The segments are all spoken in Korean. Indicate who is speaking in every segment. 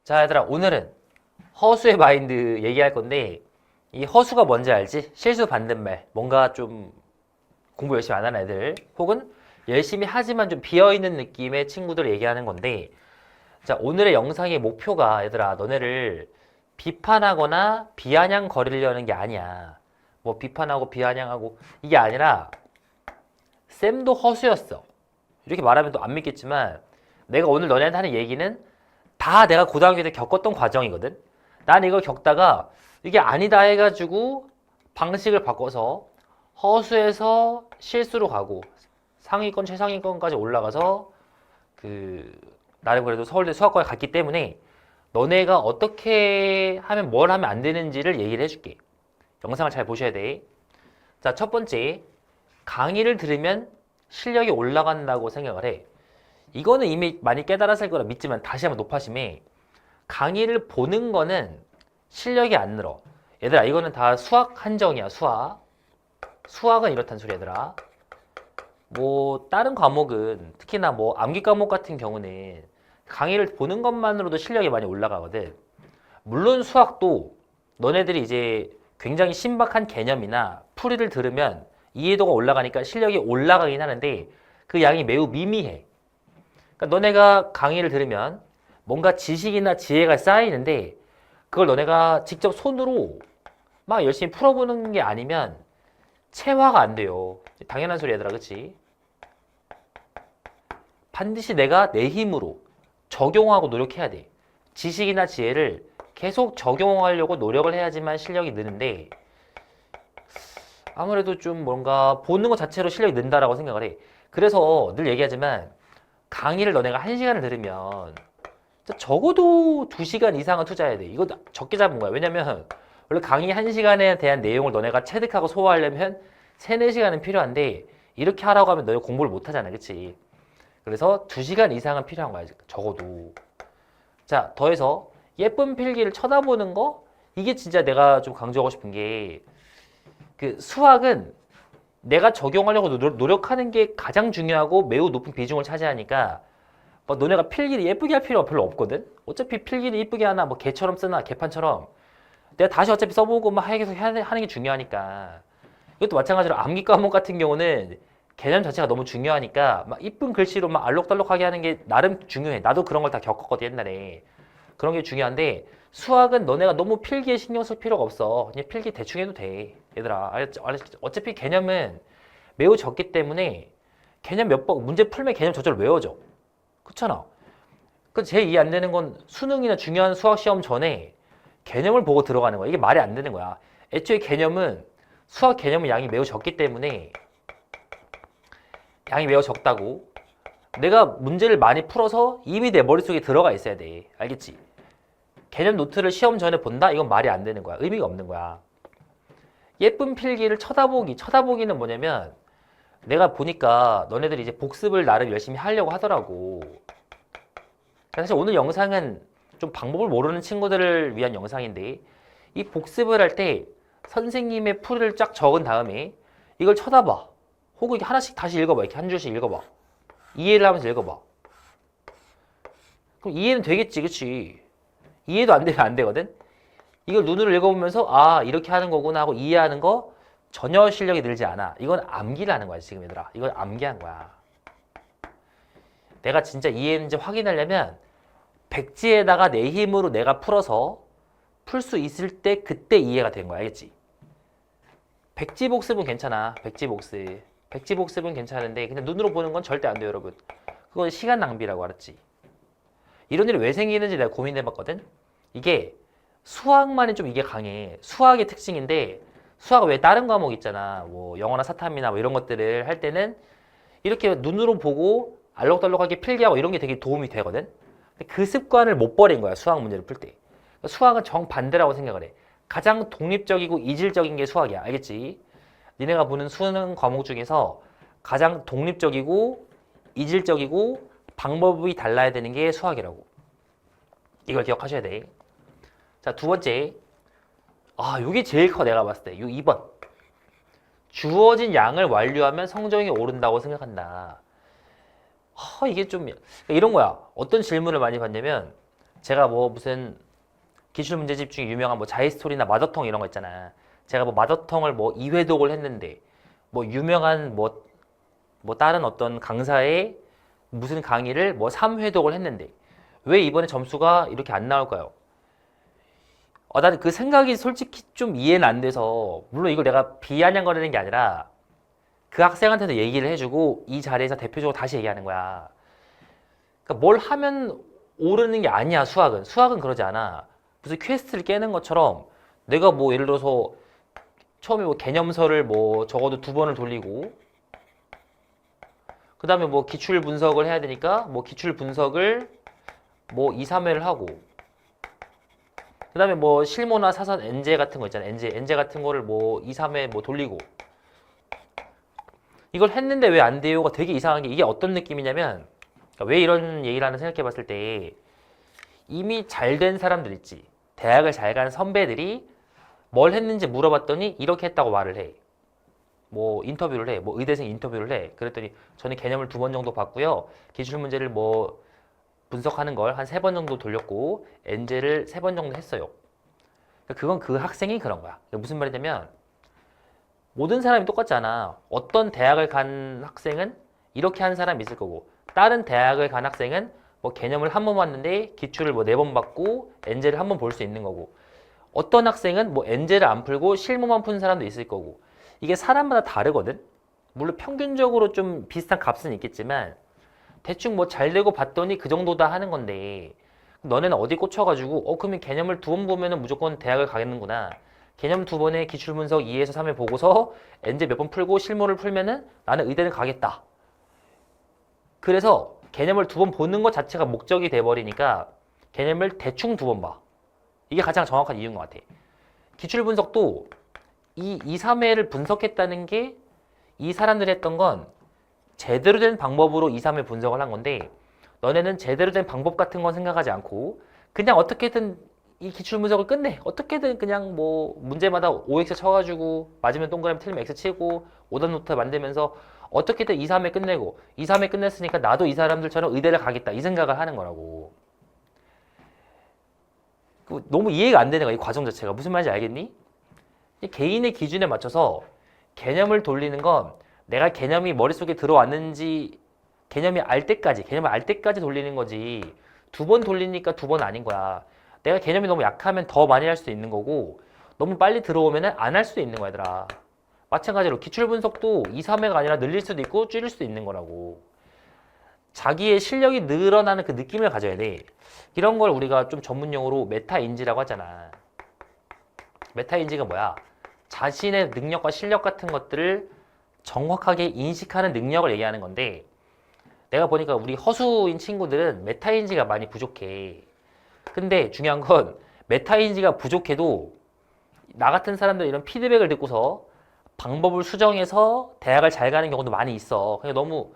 Speaker 1: 자, 얘들아, 오늘은 허수의 마인드 얘기할 건데, 이 허수가 뭔지 알지? 실수 반대말. 뭔가 좀 공부 열심히 안 하는 애들, 혹은 열심히 하지만 좀 비어있는 느낌의 친구들 얘기하는 건데, 자, 오늘의 영상의 목표가 얘들아, 너네를 비판하거나 비아냥거리려는 게 아니야. 뭐 비판하고 비아냥하고 이게 아니라 쌤도 허수였어. 이렇게 말하면 또 안 믿겠지만 내가 오늘 너네한테 하는 얘기는 다 내가 고등학교 때 겪었던 과정이거든. 난 이걸 겪다가 이게 아니다 해가지고 방식을 바꿔서 허수에서 실수로 가고 상위권 최상위권까지 올라가서 그 나름 그래도 서울대 수학과에 갔기 때문에 너네가 어떻게 하면 뭘 하면 안 되는지를 얘기를 해줄게. 영상을 잘 보셔야 돼. 자, 첫 번째, 강의를 들으면 실력이 올라간다고 생각을 해. 이거는 이미 많이 깨달았을 거라 믿지만 다시 한번 높아심에, 강의를 보는 거는 실력이 안 늘어. 얘들아, 이거는 다 수학 한정이야. 수학은 이렇단 소리. 얘들아, 뭐 다른 과목은 특히나 뭐 암기 과목 같은 경우는 강의를 보는 것만으로도 실력이 많이 올라가거든. 물론 수학도 너네들이 이제 굉장히 신박한 개념이나 풀이를 들으면 이해도가 올라가니까 실력이 올라가긴 하는데 그 양이 매우 미미해. 그러니까 너네가 강의를 들으면 뭔가 지식이나 지혜가 쌓이는데 그걸 너네가 직접 손으로 막 열심히 풀어보는 게 아니면 체화가 안 돼요. 당연한 소리 얘들아, 그치? 반드시 내가 내 힘으로 적용하고 노력해야 돼. 지식이나 지혜를 계속 적용하려고 노력을 해야지만 실력이 느는데, 아무래도 좀 뭔가 보는 것 자체로 실력이 는다라고 생각을 해. 그래서 늘 얘기하지만 강의를 너네가 1시간을 들으면 적어도 2시간 이상은 투자해야 돼. 이거 적게 잡은 거야. 왜냐면 원래 강의 1시간에 대한 내용을 너네가 체득하고 소화하려면 3, 4시간은 필요한데 이렇게 하라고 하면 너네 공부를 못 하잖아. 그치? 그래서 2시간 이상은 필요한 거야. 적어도. 자, 더해서 예쁜 필기를 쳐다보는 거? 이게 진짜 내가 좀 강조하고 싶은 게, 그 수학은 내가 적용하려고 노력하는 게 가장 중요하고 매우 높은 비중을 차지하니까 뭐 너네가 필기를 예쁘게 할 필요가 별로 없거든. 어차피 필기를 예쁘게 하나 뭐 개처럼 쓰나 개판처럼 내가 다시 어차피 써보고 막 계속 하는 게 중요하니까. 이것도 마찬가지로 암기 과목 같은 경우는 개념 자체가 너무 중요하니까 막 이쁜 글씨로 막 알록달록하게 하는 게 나름 중요해. 나도 그런 걸 다 겪었거든 옛날에. 그런 게 중요한데 수학은 너네가 너무 필기에 신경 쓸 필요가 없어. 그냥 필기 대충 해도 돼. 얘들아, 알았지? 어차피 개념은 매우 적기 때문에 개념 몇 번, 문제 풀면 개념 저절로 외워져. 그렇잖아. 그 제일 이해 안 되는 건 수능이나 중요한 수학 시험 전에 개념을 보고 들어가는 거야. 이게 말이 안 되는 거야. 애초에 개념은, 수학 개념은 양이 매우 적기 때문에, 양이 매우 적다고, 내가 문제를 많이 풀어서 이미 내 머릿속에 들어가 있어야 돼. 알겠지? 개념 노트를 시험 전에 본다? 이건 말이 안 되는 거야. 의미가 없는 거야. 예쁜 필기를 쳐다보기는 뭐냐면, 내가 보니까 너네들이 이제 복습을 나름 열심히 하려고 하더라고. 사실 오늘 영상은 좀 방법을 모르는 친구들을 위한 영상인데, 이 복습을 할 때 선생님의 풀을 쫙 적은 다음에 이걸 쳐다봐. 혹은 하나씩 다시 읽어봐. 이렇게 한 줄씩 읽어봐. 이해를 하면서 읽어봐. 그럼 이해는 되겠지, 그치? 이해도 안 되면 안 되거든? 이걸 눈으로 읽어보면서 아, 이렇게 하는 거구나 하고 이해하는 거 전혀 실력이 늘지 않아. 이건 암기를 하는 거야, 지금 얘들아. 이건 암기한 거야. 내가 진짜 이해했는지 확인하려면 백지에다가 내 힘으로 내가 풀어서 풀 수 있을 때 그때 이해가 된 거야, 알겠지? 백지 복습은 괜찮아. 백지 복습은 괜찮은데 그냥 눈으로 보는 건 절대 안 돼요, 여러분. 그건 시간 낭비라고, 알았지? 이런 일이 왜 생기는지 내가 고민해봤거든. 이게 수학만이 좀 이게 강해. 수학의 특징인데, 수학 외에 다른 과목 있잖아. 뭐 영어나 사탐이나 뭐 이런 것들을 할 때는 이렇게 눈으로 보고 알록달록하게 필기하고 이런 게 되게 도움이 되거든. 근데 그 습관을 못 버린 거야, 수학 문제를 풀 때. 수학은 정반대라고 생각을 해. 가장 독립적이고 이질적인 게 수학이야. 알겠지? 니네가 보는 수능 과목 중에서 가장 독립적이고 이질적이고 방법이 달라야 되는 게 수학이라고. 이걸 기억하셔야 돼. 자, 두 번째. 아, 요게 제일 커, 내가 봤을 때. 요 2번. 주어진 양을 완료하면 성적이 오른다고 생각한다. 이게 좀 이런 거야. 어떤 질문을 많이 받냐면, 제가 뭐 무슨 기출 문제집 중에 유명한 뭐 자이스토리나 마더텅 이런 거 있잖아. 제가 뭐 마더텅을 뭐 2회독을 했는데 뭐 유명한 뭐 다른 어떤 강사의 무슨 강의를 뭐 3회독을 했는데 왜 이번에 점수가 이렇게 안 나올까요? 나는 그 생각이 솔직히 좀 이해는 안 돼서 물론 이걸 내가 비아냥거리는 게 아니라 그 학생한테도 얘기를 해주고 이 자리에서 대표적으로 다시 얘기하는 거야. 그러니까 뭘 하면 오르는 게 아니야, 수학은. 수학은 그러지 않아. 무슨 퀘스트를 깨는 것처럼 내가 뭐 예를 들어서 처음에 뭐 개념서를 뭐 적어도 2번을 돌리고 그 다음에 뭐 기출 분석을 해야 되니까 뭐 기출 분석을 뭐 2, 3회를 하고 그 다음에 뭐 실무나 사선 엔제 같은 거 있잖아. 엔제 같은 거를 뭐 2, 3회 뭐 돌리고 이걸 했는데 왜 안 돼요가 되게 이상한 게 이게 어떤 느낌이냐면 그러니까 왜 이런 얘기를 하나 생각해 봤을 때 이미 잘 된 사람들 있지. 대학을 잘 간 선배들이 뭘 했는지 물어봤더니 이렇게 했다고 말을 해. 뭐 인터뷰를 해. 뭐 의대생 인터뷰를 해. 그랬더니 저는 개념을 2번 정도 봤고요. 기출 문제를 뭐 분석하는 걸 한 3번 정도 돌렸고 엔제를 3번 정도 했어요. 그건 그 학생이 그런 거야. 무슨 말이냐면 모든 사람이 똑같지 않아. 어떤 대학을 간 학생은 이렇게 한 사람이 있을 거고 다른 대학을 간 학생은 뭐 개념을 1번 봤는데 기출을 뭐 4번 받고 엔제를 1번 볼 수 있는 거고 어떤 학생은 뭐 엔제를 안 풀고 실무만 푼 사람도 있을 거고 이게 사람마다 다르거든. 물론 평균적으로 좀 비슷한 값은 있겠지만 대충 뭐 잘 되고 봤더니 그 정도다 하는 건데 너네는 어디 꽂혀가지고 그러면 개념을 2번 보면은 무조건 대학을 가겠는구나. 개념 2번에 기출 분석 2에서 3회 보고서 엔제 몇 번 풀고 실무를 풀면은 나는 의대를 가겠다. 그래서 개념을 2번 보는 것 자체가 목적이 돼버리니까 개념을 대충 2번 봐. 이게 가장 정확한 이유인 것 같아. 기출 분석도 이 2, 3회를 분석했다는 게 이 사람들이 했던 건 제대로 된 방법으로 2, 3회 분석을 한 건데 너네는 제대로 된 방법 같은 건 생각하지 않고 그냥 어떻게든 이 기출 분석을 끝내. 어떻게든 그냥 뭐 문제마다 OX 쳐가지고 맞으면 동그라미 틀리면 X 치고 오답 노트 만들면서 어떻게든 2, 3회 끝내고 2, 3회 끝냈으니까 나도 이 사람들처럼 의대를 가겠다 이 생각을 하는 거라고. 너무 이해가 안 되는 거야 이 과정 자체가. 무슨 말인지 알겠니? 개인의 기준에 맞춰서 개념을 돌리는 건 내가 개념이 머릿속에 들어왔는지 개념을 알 때까지 돌리는 거지 2번 돌리니까 2번 아닌 거야. 내가 개념이 너무 약하면 더 많이 할 수도 있는 거고 너무 빨리 들어오면 안 할 수도 있는 거야 얘들아. 마찬가지로 기출 분석도 2, 3회가 아니라 늘릴 수도 있고 줄일 수도 있는 거라고. 자기의 실력이 늘어나는 그 느낌을 가져야 돼. 이런 걸 우리가 좀 전문용어로 메타인지라고 하잖아. 메타인지가 뭐야? 자신의 능력과 실력 같은 것들을 정확하게 인식하는 능력을 얘기하는 건데 내가 보니까 우리 허수인 친구들은 메타인지가 많이 부족해. 근데 중요한 건 메타인지가 부족해도 나 같은 사람들 이런 피드백을 듣고서 방법을 수정해서 대학을 잘 가는 경우도 많이 있어. 그냥 너무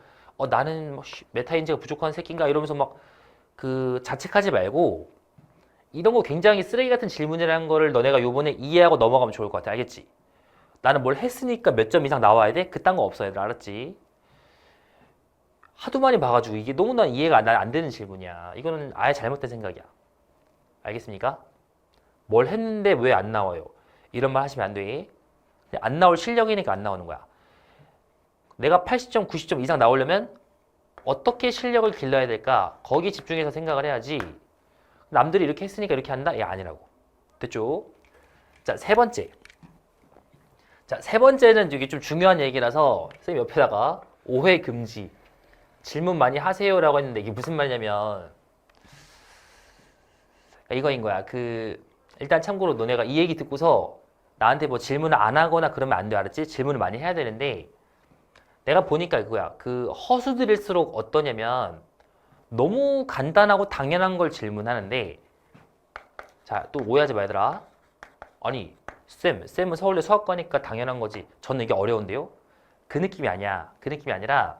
Speaker 1: 나는 뭐 메타인지가 부족한 새끼인가 이러면서 막 그 자책하지 말고 이런 거 굉장히 쓰레기 같은 질문이라는 거를 너네가 요번에 이해하고 넘어가면 좋을 것 같아. 알겠지? 나는 뭘 했으니까 몇 점 이상 나와야 돼? 그딴 거 없어 얘들. 알았지? 하도 많이 봐가지고 이게 너무나 이해가 안 되는 질문이야. 이거는 아예 잘못된 생각이야. 알겠습니까? 뭘 했는데 왜 안 나와요? 이런 말 하시면 안 돼. 안 나올 실력이니까 안 나오는 거야. 내가 80점, 90점 이상 나오려면 어떻게 실력을 길러야 될까? 거기 집중해서 생각을 해야지. 남들이 이렇게 했으니까 이렇게 한다? 야, 아니라고. 됐죠? 자, 세 번째. 자, 세 번째는 이게 좀 중요한 얘기라서 선생님 옆에다가 오해 금지. 질문 많이 하세요라고 했는데 이게 무슨 말이냐면 이거인 거야. 일단 참고로 너네가 이 얘기 듣고서 나한테 뭐 질문을 안 하거나 그러면 안 돼. 알았지? 질문을 많이 해야 되는데 내가 보니까 그거야. 그 허수들일수록 어떠냐면 너무 간단하고 당연한 걸 질문하는데 자, 또 오해하지 말더라. 아니, 쌤은 서울대 수학과니까 당연한 거지. 저는 이게 어려운데요? 그 느낌이 아니야. 그 느낌이 아니라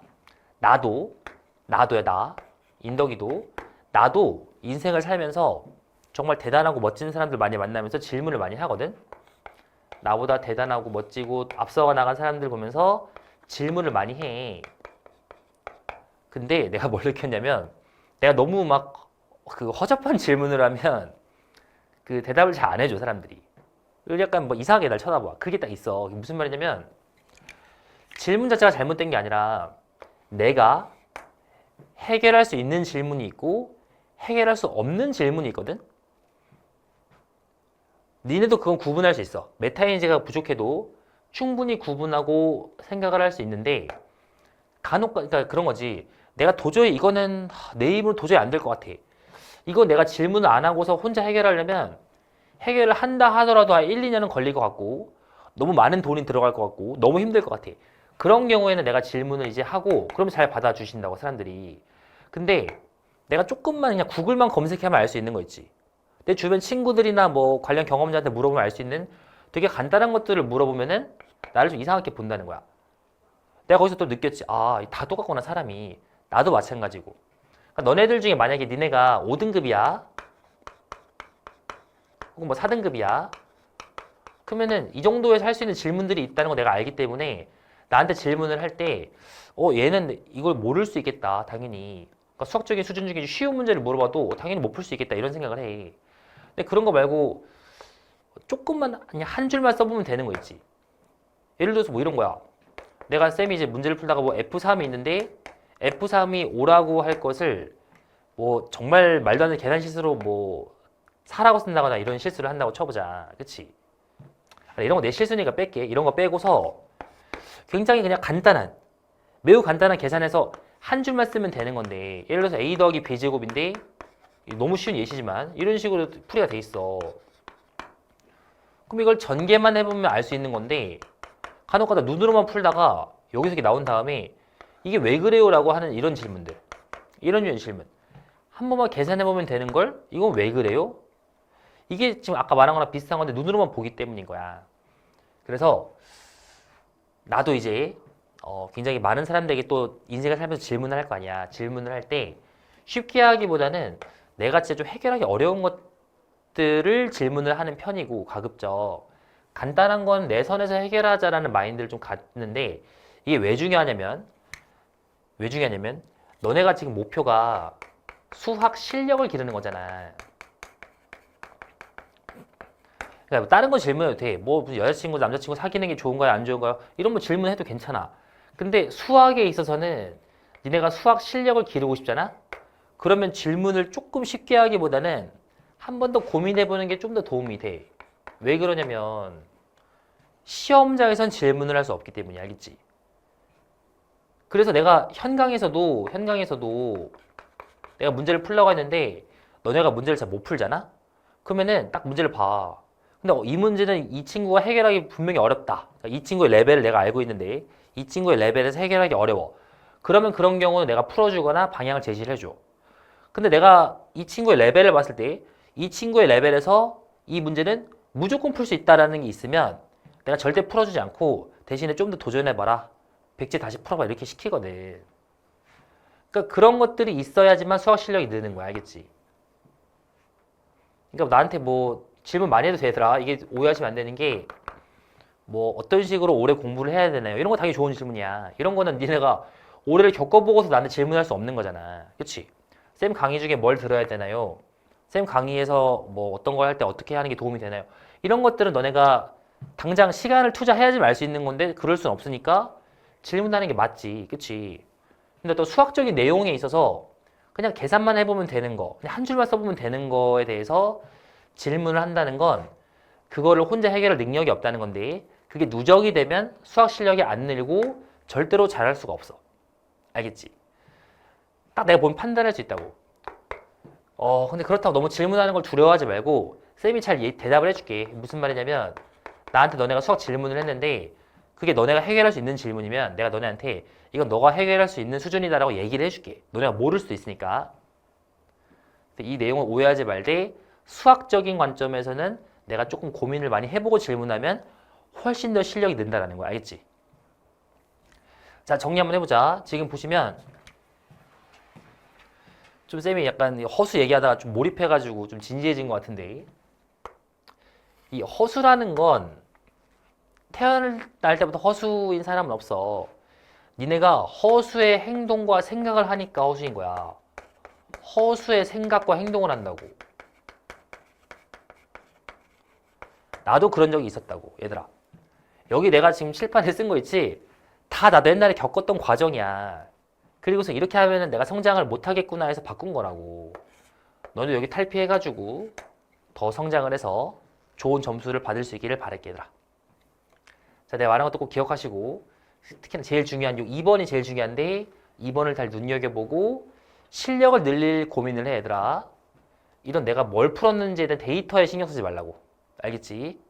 Speaker 1: 나도야, 나. 인덕이도. 나도 인생을 살면서 정말 대단하고 멋진 사람들 많이 만나면서 질문을 많이 하거든? 나보다 대단하고 멋지고 앞서가 나간 사람들 보면서 질문을 많이 해. 근데 내가 뭘 느꼈냐면 내가 너무 막 그 허접한 질문을 하면 그 대답을 잘 안 해줘 사람들이. 약간 뭐 이상하게 날 쳐다봐. 그게 딱 있어. 무슨 말이냐면 질문 자체가 잘못된 게 아니라 내가 해결할 수 있는 질문이 있고 해결할 수 없는 질문이 있거든. 니네도 그건 구분할 수 있어. 메타인지가 부족해도 충분히 구분하고 생각을 할 수 있는데 간혹 그러니까 그런 거지. 내가 도저히 이거는 내 입으로 도저히 안 될 것 같아. 이거 내가 질문을 안 하고서 혼자 해결하려면 해결을 한다 하더라도 한 1, 2년은 걸릴 것 같고 너무 많은 돈이 들어갈 것 같고 너무 힘들 것 같아. 그런 경우에는 내가 질문을 이제 하고 그러면 잘 받아주신다고 사람들이. 근데 내가 조금만 그냥 구글만 검색하면 알 수 있는 거 있지. 내 주변 친구들이나 뭐 관련 경험자한테 물어보면 알 수 있는 되게 간단한 것들을 물어보면은 나를 좀 이상하게 본다는 거야. 내가 거기서 또 느꼈지. 아, 다 똑같구나 사람이. 나도 마찬가지고. 그러니까 너네들 중에 만약에 니네가 5등급이야 혹은 뭐 4등급이야 그러면은 이 정도에서 할 수 있는 질문들이 있다는 거 내가 알기 때문에 나한테 질문을 할 때 얘는 이걸 모를 수 있겠다 당연히. 그러니까 수학적인 수준 중에 쉬운 문제를 물어봐도 당연히 못 풀 수 있겠다 이런 생각을 해. 근데 그런 거 말고 조금만 그냥 한 줄만 써보면 되는 거 있지. 예를 들어서 뭐 이런 거야. 내가 쌤이 이제 문제를 풀다가 뭐 F3이 있는데 F3이 오라고 할 것을 뭐 정말 말도 안 되는 계산 실수로 뭐 4라고 쓴다거나 이런 실수를 한다고 쳐보자. 그치? 이런 거 내 실수니까 뺄게. 이런 거 빼고서 굉장히 그냥 간단한 매우 간단한 계산에서 한 줄만 쓰면 되는 건데 예를 들어서 A 더하기 B 제곱인데 너무 쉬운 예시지만 이런 식으로 풀이가 돼 있어. 그럼 이걸 전개만 해보면 알 수 있는 건데 간혹가다 눈으로만 풀다가 여기서 이렇게 나온 다음에 이게 왜 그래요? 라고 하는 이런 질문들 이런 류의 질문 한 번만 계산해보면 되는 걸 이건 왜 그래요? 이게 지금 아까 말한 거랑 비슷한 건데 눈으로만 보기 때문인 거야. 그래서 나도 이제 굉장히 많은 사람들에게 또 인생을 살면서 질문을 할 거 아니야. 질문을 할 때 쉽게 하기보다는 내가 진짜 좀 해결하기 어려운 것들을 질문을 하는 편이고 가급적 간단한 건 내 선에서 해결하자라는 마인드를 좀 갖는데 이게 왜 중요하냐면 너네가 지금 목표가 수학 실력을 기르는 거잖아. 그러니까 다른 거 질문해도 돼. 뭐 여자친구, 남자친구 사귀는 게 좋은가요, 안 좋은가요? 이런 거 질문해도 괜찮아. 근데 수학에 있어서는 니네가 수학 실력을 기르고 싶잖아? 그러면 질문을 조금 쉽게 하기보다는 한 번 더 고민해보는 게 좀 더 도움이 돼. 왜 그러냐면 시험장에선 질문을 할 수 없기 때문이야. 알겠지? 그래서 내가 현강에서도 내가 문제를 풀려고 했는데 너네가 문제를 잘 못 풀잖아? 그러면은 딱 문제를 봐. 근데 이 문제는 이 친구가 해결하기 분명히 어렵다. 이 친구의 레벨을 내가 알고 있는데 이 친구의 레벨에서 해결하기 어려워. 그러면 그런 경우는 내가 풀어주거나 방향을 제시를 해줘. 근데 내가 이 친구의 레벨을 봤을 때 이 친구의 레벨에서 이 문제는 무조건 풀 수 있다라는 게 있으면 내가 절대 풀어주지 않고 대신에 좀 더 도전해봐라. 백지 다시 풀어봐. 이렇게 시키거든. 그러니까 그런 것들이 있어야지만 수학 실력이 느는 거야. 알겠지? 그러니까 나한테 뭐 질문 많이 해도 되더라. 이게 오해하시면 안 되는 게 뭐 어떤 식으로 오래 공부를 해야 되나요? 이런 거 당연히 좋은 질문이야. 이런 거는 니네가 올해를 겪어보고서 나한테 질문할 수 없는 거잖아. 그치? 쌤 강의 중에 뭘 들어야 되나요? 쌤 강의에서 뭐 어떤 걸 할 때 어떻게 하는 게 도움이 되나요? 이런 것들은 너네가 당장 시간을 투자해야지 알 수 있는 건데 그럴 순 없으니까 질문하는 게 맞지. 그치? 근데 또 수학적인 내용에 있어서 그냥 계산만 해보면 되는 거, 그냥 한 줄만 써보면 되는 거에 대해서 질문을 한다는 건 그거를 혼자 해결할 능력이 없다는 건데 그게 누적이 되면 수학 실력이 안 늘고 절대로 잘할 수가 없어. 알겠지? 딱 내가 보면 판단할 수 있다고. 근데 그렇다고 너무 질문하는 걸 두려워하지 말고 쌤이 잘 대답을 해줄게. 무슨 말이냐면 나한테 너네가 수학 질문을 했는데 그게 너네가 해결할 수 있는 질문이면 내가 너네한테 이건 너가 해결할 수 있는 수준이다라고 얘기를 해줄게. 너네가 모를 수도 있으니까. 이 내용을 오해하지 말되 수학적인 관점에서는 내가 조금 고민을 많이 해보고 질문하면 훨씬 더 실력이 는다라는 거야. 알겠지? 자, 정리 한번 해보자. 지금 보시면 좀 쌤이 약간 허수 얘기하다가 좀 몰입해가지고 좀 진지해진 것 같은데 이 허수라는 건 태어날 때부터 허수인 사람은 없어. 니네가 허수의 행동과 생각을 하니까 허수인 거야. 허수의 생각과 행동을 한다고. 나도 그런 적이 있었다고, 얘들아. 여기 내가 지금 칠판에 쓴 거 있지? 다 나도 옛날에 겪었던 과정이야. 그리고서 이렇게 하면은 내가 성장을 못하겠구나 해서 바꾼 거라고. 너도 여기 탈피해가지고 더 성장을 해서 좋은 점수를 받을 수 있기를 바랄게, 얘들아. 자, 내가 말한 것도 꼭 기억하시고, 특히나 제일 중요한 2번이 제일 중요한데 2번을 잘 눈여겨보고 실력을 늘릴 고민을 해, 얘들아. 이런 내가 뭘 풀었는지에 대한 데이터에 신경 쓰지 말라고. 알겠지?